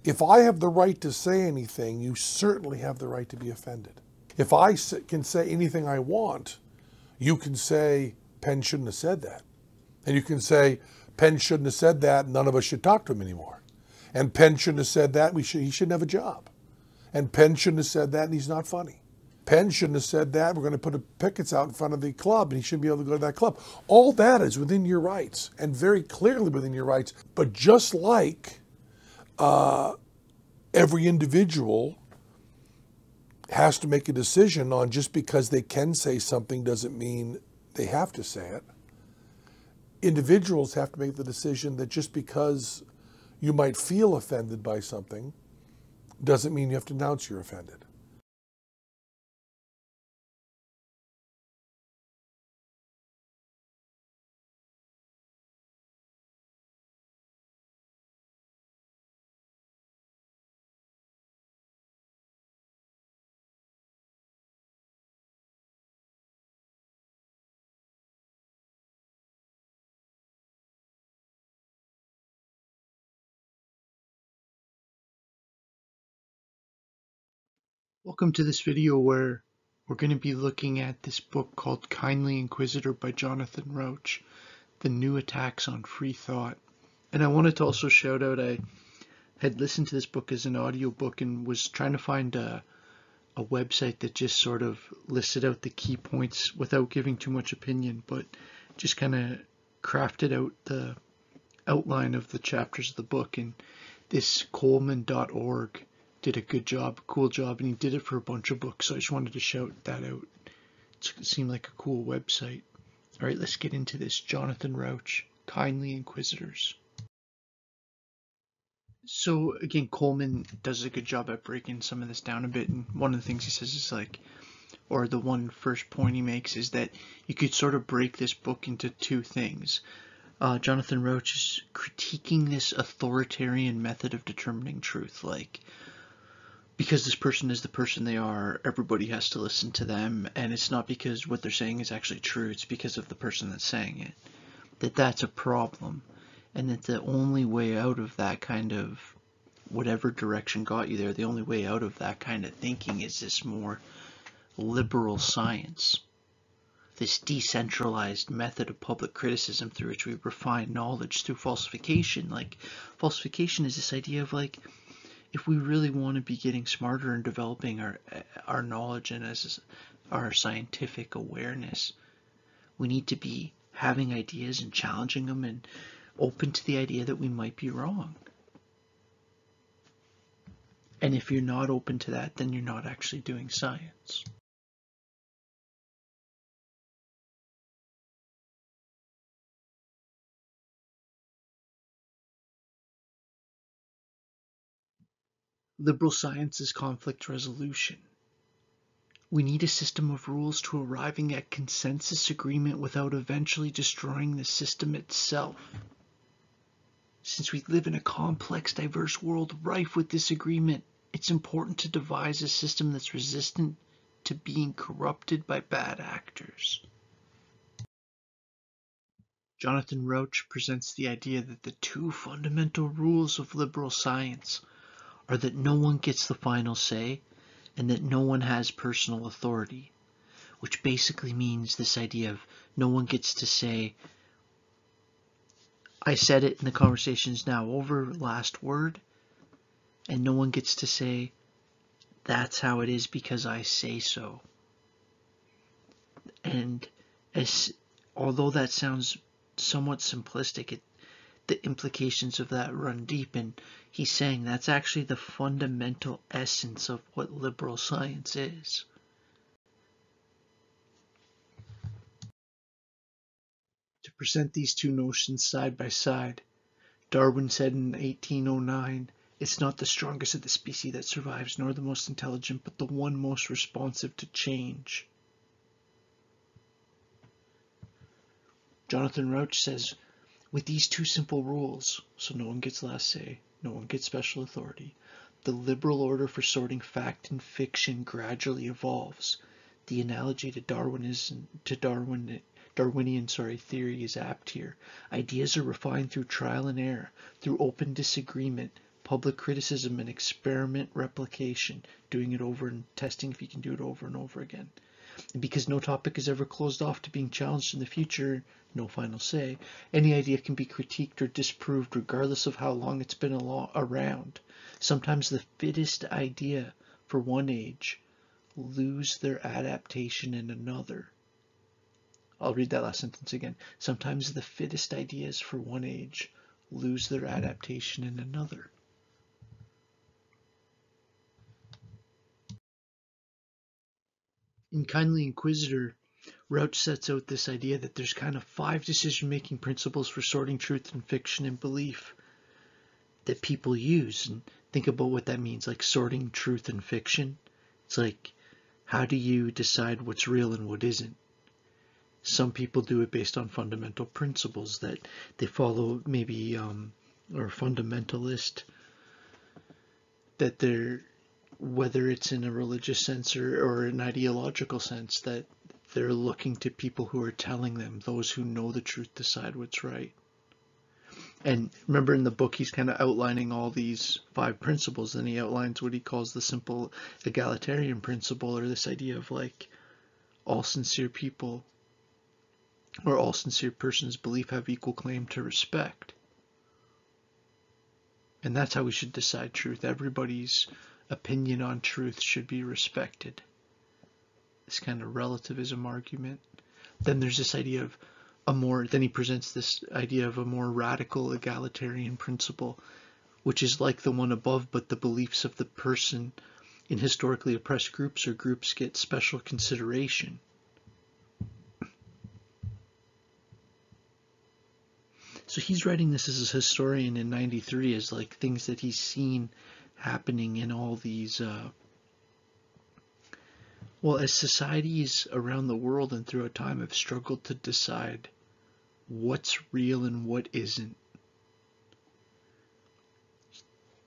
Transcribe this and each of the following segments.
If I have the right to say anything, you certainly have the right to be offended. If I can say anything I want, you can say, Penn shouldn't have said that. And you can say, Penn shouldn't have said that, none of us should talk to him anymore. And Penn shouldn't have said that, he shouldn't have a job. And Penn shouldn't have said that, and he's not funny. Penn shouldn't have said that, we're going to put pickets out in front of the club, and he shouldn't be able to go to that club. All that is within your rights, and very clearly within your rights. But just like every individual has to make a decision on just because they can say something doesn't mean they have to say it. Individuals have to make the decision that just because you might feel offended by something doesn't mean you have to announce you're offended. Welcome to this video where we're going to be looking at this book called Kindly Inquisitor by Jonathan Rauch, The New Attacks on Free Thought. And I wanted to also shout out, I had listened to this book as an audiobook and was trying to find a website that just sort of listed out the key points without giving too much opinion, but just kind of crafted out the outline of the chapters of the book. And this Coleman.org did a good job, cool job, and he did it for a bunch of books, so I just wanted to shout that out. It seemed like a cool website. All right, let's get into this. Jonathan Rauch, Kindly Inquisitors. So again, Coleman does a good job at breaking some of this down a bit, and one of the things he says is like, or the one first point he makes is that you could sort of break this book into two things. Jonathan Rauch is critiquing this authoritarian method of determining truth, like, because this person is the person they are, everybody has to listen to them, and it's not because what they're saying is actually true, it's because of the person that's saying it. That's a problem, and that the only way out of that kind of, whatever direction got you there, the only way out of that kind of thinking is this more liberal science, this decentralized method of public criticism through which we refine knowledge through falsification. Like, falsification is this idea of like, if we really want to be getting smarter and developing our knowledge and as our scientific awareness, we need to be having ideas and challenging them and open to the idea that we might be wrong. And if you're not open to that, then you're not actually doing science. Liberal science is conflict resolution. We need a system of rules to arriving at consensus agreement without eventually destroying the system itself. Since we live in a complex, diverse world rife with disagreement, it's important to devise a system that's resistant to being corrupted by bad actors. Jonathan Rauch presents the idea that the two fundamental rules of liberal science are that no one gets the final say and that no one has personal authority, which basically means this idea of no one gets to say, I said it and the conversation's now over, last word, and no one gets to say, that's how it is because I say so. And although that sounds somewhat simplistic, the implications of that run deep, and he's saying that's actually the fundamental essence of what liberal science is. To present these two notions side by side, Darwin said in 1809, "It's not the strongest of the species that survives, nor the most intelligent, but the one most responsive to change." Jonathan Rauch says, with these two simple rules, so no one gets last say, no one gets special authority, the liberal order for sorting fact and fiction gradually evolves. The analogy to Darwinian theory is apt here. Ideas are refined through trial and error, through open disagreement, public criticism and experiment replication, doing it over and testing if you can do it over and over again. And because no topic is ever closed off to being challenged in the future, no final say, any idea can be critiqued or disproved regardless of how long it's been around. Sometimes the fittest idea for one age lose their adaptation in another. I'll read that last sentence again. Sometimes the fittest ideas for one age lose their adaptation in another. In Kindly Inquisitor, Rauch sets out this idea that there's kind of 5 decision-making principles for sorting truth and fiction and belief that people use. And think about what that means, like sorting truth and fiction. It's like, how do you decide what's real and what isn't? Some people do it based on fundamental principles that they follow, maybe, or fundamentalist, that they're, whether it's in a religious sense or an ideological sense, that they're looking to people who are telling them, those who know the truth decide what's right. And remember, in the book, he's kind of outlining all these 5 principles, and he outlines what he calls the simple egalitarian principle, or this idea of like all sincere people or all sincere persons' belief have equal claim to respect. And that's how we should decide truth. Everybody's opinion on truth should be respected. This kind of relativism argument. Then there's this idea of then he presents this idea of a more radical egalitarian principle, which is like the one above, but the beliefs of the person in historically oppressed groups or groups get special consideration. So he's writing this as a historian in 93 as like things that he's seen happening in all these, as societies around the world and throughout time have struggled to decide what's real and what isn't.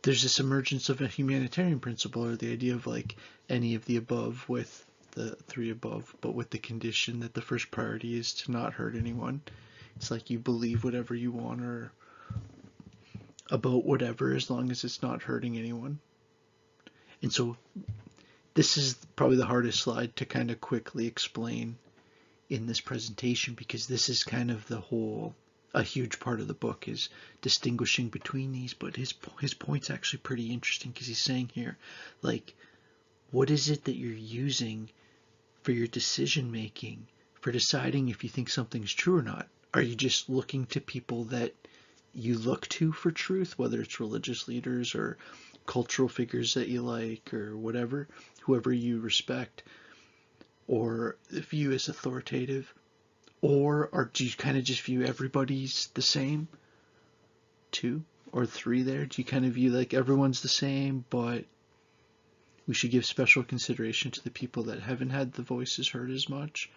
There's this emergence of a humanitarian principle, or the idea of like any of the above with the 3 above, but with the condition that the first priority is to not hurt anyone. It's like you believe whatever you want or about whatever, as long as it's not hurting anyone. And so this is probably the hardest slide to kind of quickly explain in this presentation, because this is kind of a huge part of the book is distinguishing between these. But his point's actually pretty interesting, because he's saying here, like, what is it that you're using for your decision making, for deciding if you think something's true or not? Are you just looking to people that you look to for truth, whether it's religious leaders or cultural figures that you like or whatever, whoever you respect or view as authoritative? Or do you kind of just view everybody's the same? 2 or 3 there? Do you kind of view like everyone's the same, but we should give special consideration to the people that haven't had the voices heard as much?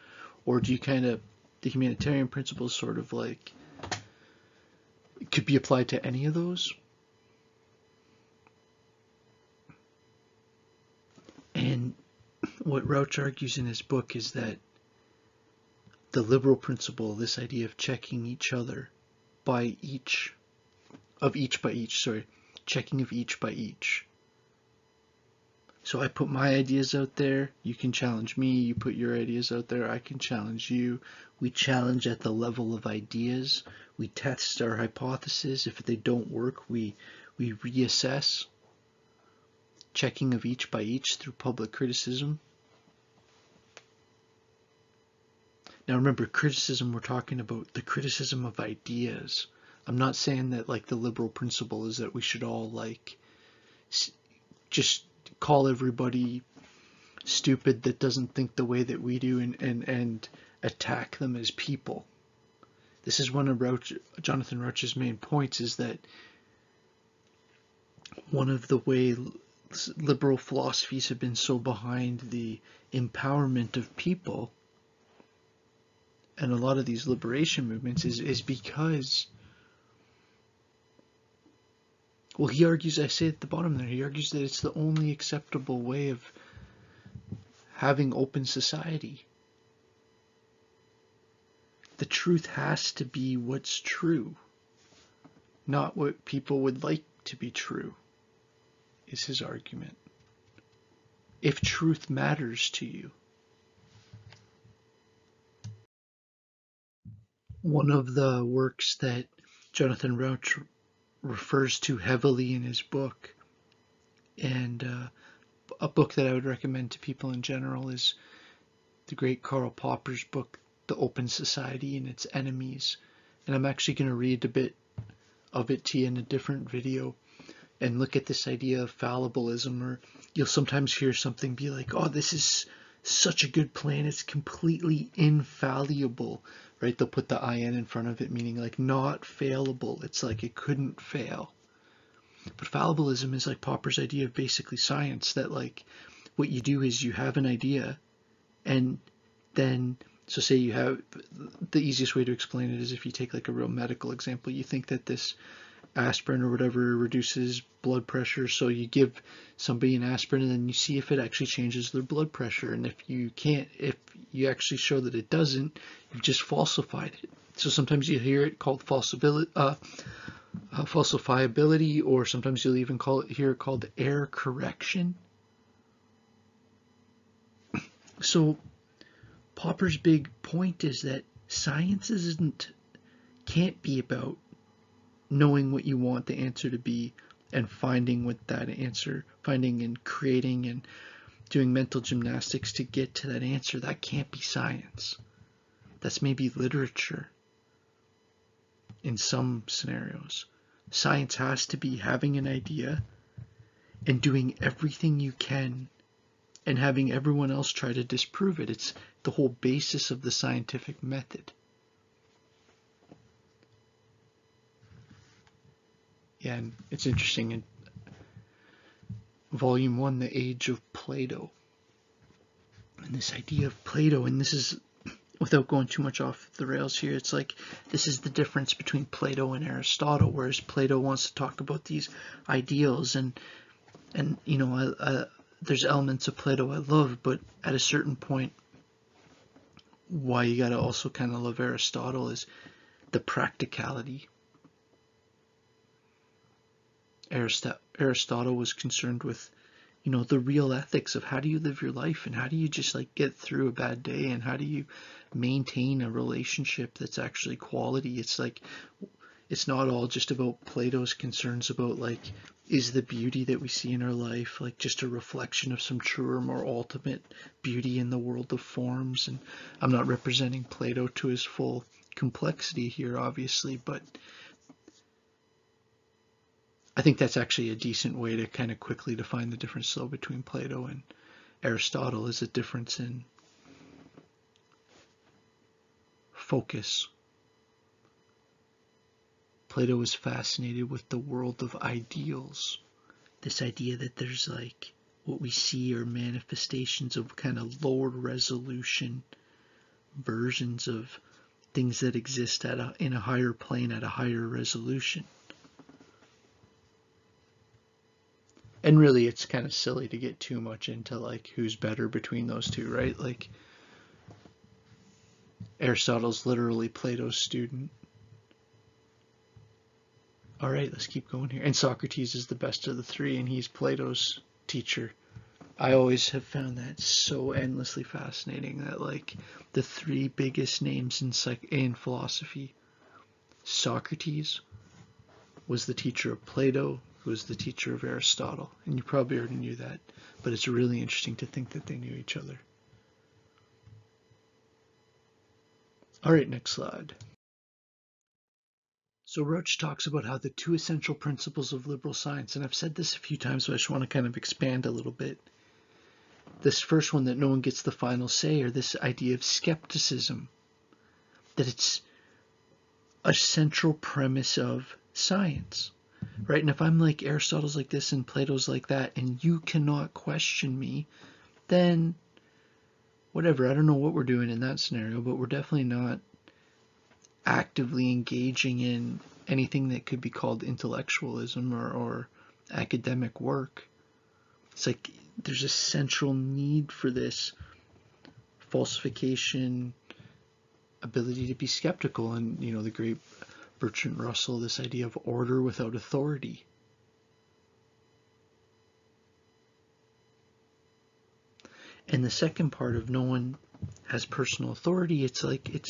Or do you kind of, the humanitarian principles sort of like, it could be applied to any of those? And what Rauch argues in his book is that the liberal principle, this idea of checking each other by each, checking of each by each. So I put my ideas out there, you can challenge me, you put your ideas out there, I can challenge you. We challenge at the level of ideas, we test our hypotheses. If they don't work, we reassess. Checking of each by each through public criticism. Now remember, criticism, we're talking about the criticism of ideas. I'm not saying that like the liberal principle is that we should all like just call everybody stupid that doesn't think the way that we do and attack them as people. This is one of Jonathan Rauch's main points, is that one of the way liberal philosophies have been so behind the empowerment of people and a lot of these liberation movements is because, well, he argues, I say at the bottom there, he argues that it's the only acceptable way of having open society. The truth has to be what's true, not what people would like to be true. is his argument. If truth matters to you. One of the works that Jonathan Rauch refers to heavily in his book, and a book that I would recommend to people in general, is the great Karl Popper's book, The Open Society and Its Enemies. And I'm actually going to read a bit of it to you in a different video and look at this idea of fallibilism. Or you'll sometimes hear something be like, oh, this is such a good plan, it's completely infallible, right? They'll put the IN in front of it, meaning like not failable. It's like it couldn't fail. But fallibilism is like Popper's idea of basically science, that like what you do is you have an idea, and then, so say you have, the easiest way to explain it is if you take like a real medical example. You think that this aspirin or whatever reduces blood pressure, so you give somebody an aspirin and then you see if it actually changes their blood pressure. And if you actually show that it doesn't, you've just falsified it. So sometimes you hear it called falsifiability, or sometimes you'll even hear it called error correction. So Popper's big point is that science can't be about knowing what you want the answer to be and finding and creating and doing mental gymnastics to get to that answer. That can't be science. That's maybe literature in some scenarios. Science has to be having an idea and doing everything you can and having everyone else try to disprove it. It's the whole basis of the scientific method. Yeah, and it's interesting, in Volume 1, The Age of Plato, and this idea of Plato, and this is, without going too much off the rails here, it's like this is the difference between Plato and Aristotle, whereas Plato wants to talk about these ideals, and you know, there's elements of Plato I love, but at a certain point, why you gotta also kind of love Aristotle is the practicality. Aristotle was concerned with, you know, the real ethics of how do you live your life, and how do you just like get through a bad day, and how do you maintain a relationship that's actually quality. It's like, it's not all just about Plato's concerns about like, is the beauty that we see in our life like just a reflection of some truer, more ultimate beauty in the world of forms. And I'm not representing Plato to his full complexity here, obviously, but I think that's actually a decent way to kind of quickly define the difference though between Plato and Aristotle, is a difference in focus. Plato was fascinated with the world of ideals. This idea that there's like what we see are manifestations of kind of lower resolution versions of things that exist in a higher plane at a higher resolution. And really, it's kind of silly to get too much into like who's better between those two, right? Like Aristotle's literally Plato's student. All right, let's keep going here. And Socrates is the best of the three, and he's Plato's teacher. I always have found that so endlessly fascinating, that like the three biggest names in philosophy, Socrates was the teacher of Plato, who was the teacher of Aristotle. And you probably already knew that, but it's really interesting to think that they knew each other. All right, next slide. So Roach talks about how the two essential principles of liberal science, and I've said this a few times, but I just want to kind of expand a little bit. This first one, that no one gets the final say, or this idea of skepticism, that it's a central premise of science, right? And if I'm like Aristotle's like this and Plato's like that, and you cannot question me, then whatever, I don't know what we're doing in that scenario, but we're definitely not actively engaging in anything that could be called intellectualism or academic work. It's like there's a central need for this falsification, ability to be skeptical, and you know, the great Bertrand Russell, this idea of order without authority. And the second part of no one has personal authority, it's like, it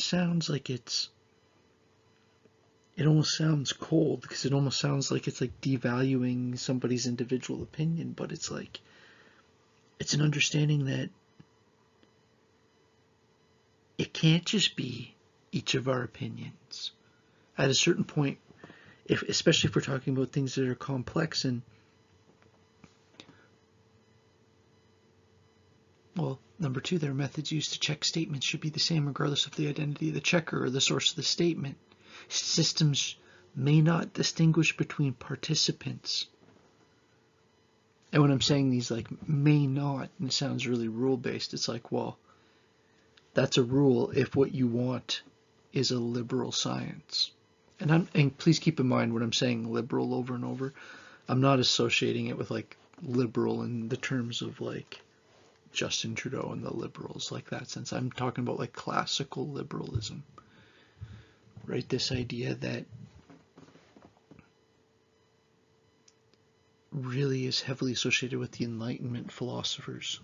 almost sounds cold, because it almost sounds like it's like devaluing somebody's individual opinion, but it's like, it's an understanding that it can't just be each of our opinions. At a certain point, especially if we're talking about things that are complex, and well, number 2, their methods used to check statements should be the same regardless of the identity of the checker or the source of the statement. Systems may not distinguish between participants. And when I'm saying these, like, may not, and it sounds really rule-based, it's like, well, that's a rule if what you want is a liberal science. And please keep in mind, when I'm saying liberal over and over, I'm not associating it with like liberal in the terms of like Justin Trudeau and the liberals, like that sense. I'm talking about like classical liberalism, right? This idea that really is heavily associated with the Enlightenment philosophers.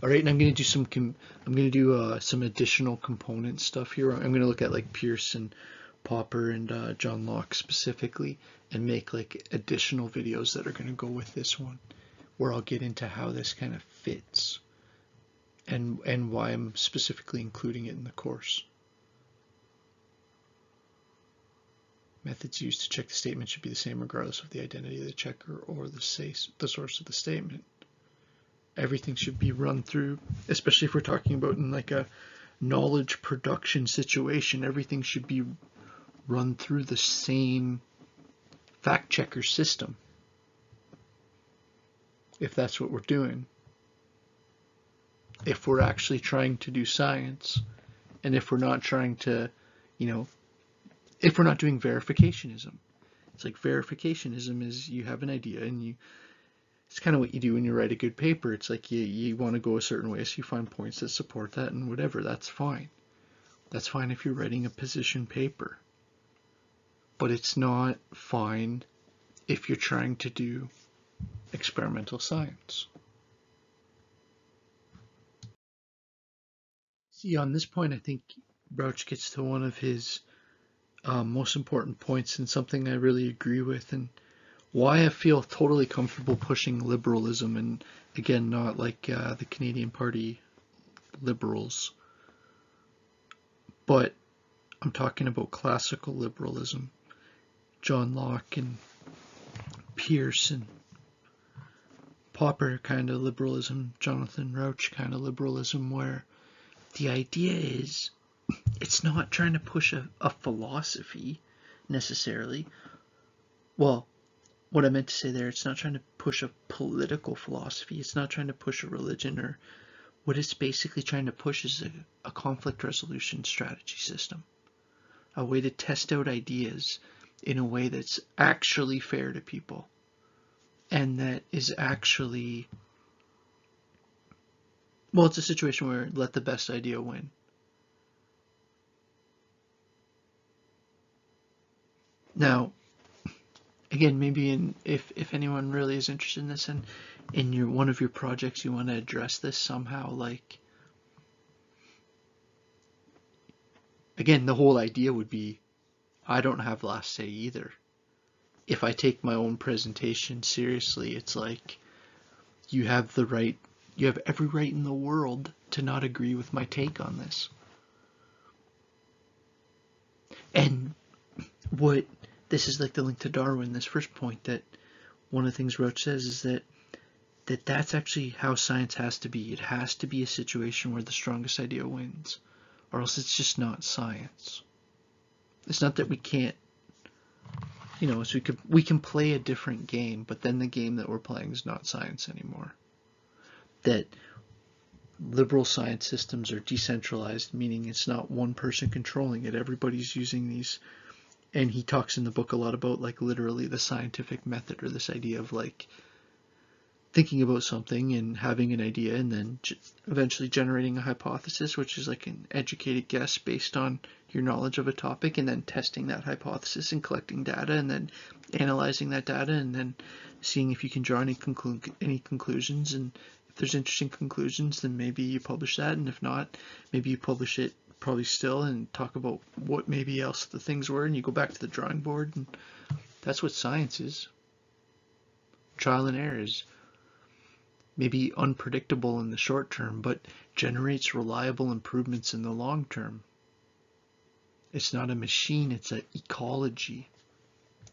All right, and I'm going to do some additional component stuff here. I'm going to look at like Peirce and Popper and John Locke specifically, and make like additional videos that are going to go with this one, where I'll get into how this kind of fits and why I'm specifically including it in the course. Methods used to check the statement should be the same regardless of the identity of the checker or the source of the statement. Everything should be run through, especially if we're talking about in like a knowledge production situation, everything should be run through the same fact checker system, if that's what we're doing. If we're actually trying to do science, and if we're not trying to, if we're not doing verificationism. It's like verificationism is you have an idea and it's kind of what you do when you write a good paper. It's like you want to go a certain way, so you find points that support that and whatever. That's fine. That's fine if you're writing a position paper. But it's not fine if you're trying to do experimental science. See, on this point, I think Rauch gets to one of his most important points, and something I really agree with, and why I feel totally comfortable pushing liberalism, and again, not like the Canadian Party liberals, but I'm talking about classical liberalism, John Locke and Peirce and Popper kind of liberalism, Jonathan Rauch kind of liberalism, where the idea is it's not trying to push a philosophy necessarily. Well, what I meant to say there, it's not trying to push a political philosophy. It's not trying to push a religion, or what it's basically trying to push is a conflict resolution strategy system. A way to test out ideas in a way that's actually fair to people. And that is actually, well, it's a situation where let the best idea win. Now, again, maybe if anyone really is interested in this, and in one of your projects you want to address this somehow, like, again, the whole idea would be, I don't have last say either. If I take my own presentation seriously, it's like, you have every right in the world to not agree with my take on this. And this is like the link to Darwin, this first point, that one of the things Roach says is that's actually how science has to be. It has to be a situation where the strongest idea wins, or else it's just not science. It's not that we can't, so we can play a different game, but then the game that we're playing is not science anymore. That liberal science systems are decentralized, meaning it's not one person controlling it. Everybody's using these, and he talks in the book a lot about like literally the scientific method, or this idea of like thinking about something and having an idea and then eventually generating a hypothesis, which is like an educated guess based on your knowledge of a topic, and then testing that hypothesis and collecting data and then analyzing that data and then seeing if you can draw any conclusions, and there's interesting conclusions, then maybe you publish that, and if not, maybe you publish it probably still and talk about what maybe else the things were, and you go back to the drawing board, and that's what science is. Trial and error is maybe unpredictable in the short term, but generates reliable improvements in the long term. It's not a machine, it's an ecology.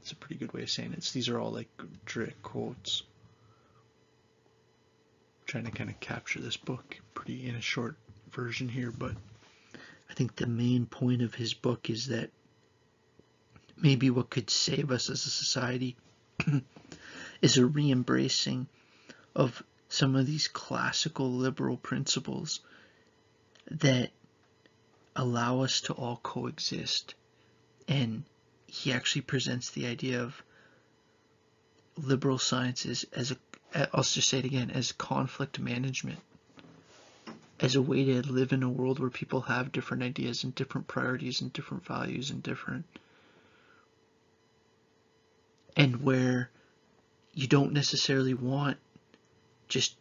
It's a pretty good way of saying it. These are all like direct quotes. I'm trying to kind of capture this book pretty in a short version here, but I think the main point of his book is that maybe what could save us as a society is a re-embracing of some of these classical liberal principles that allow us to all coexist. And he actually presents the idea of liberal sciences as I'll just say it again, as conflict management, as a way to live in a world where people have different ideas and different priorities and different values and where you don't necessarily want just,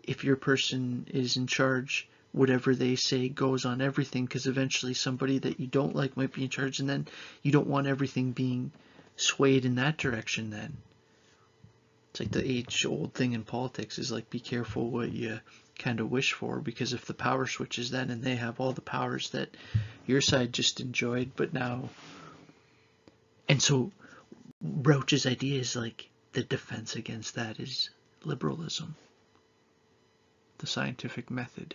if your person is in charge, whatever they say goes on everything, because eventually somebody that you don't like might be in charge, and then you don't want everything being swayed in that direction then. It's like the age-old thing in politics is like, be careful what you kind of wish for, because if the power switches then and they have all the powers that your side just enjoyed, but now... And so Roach's idea is like, the defense against that is liberalism, the scientific method.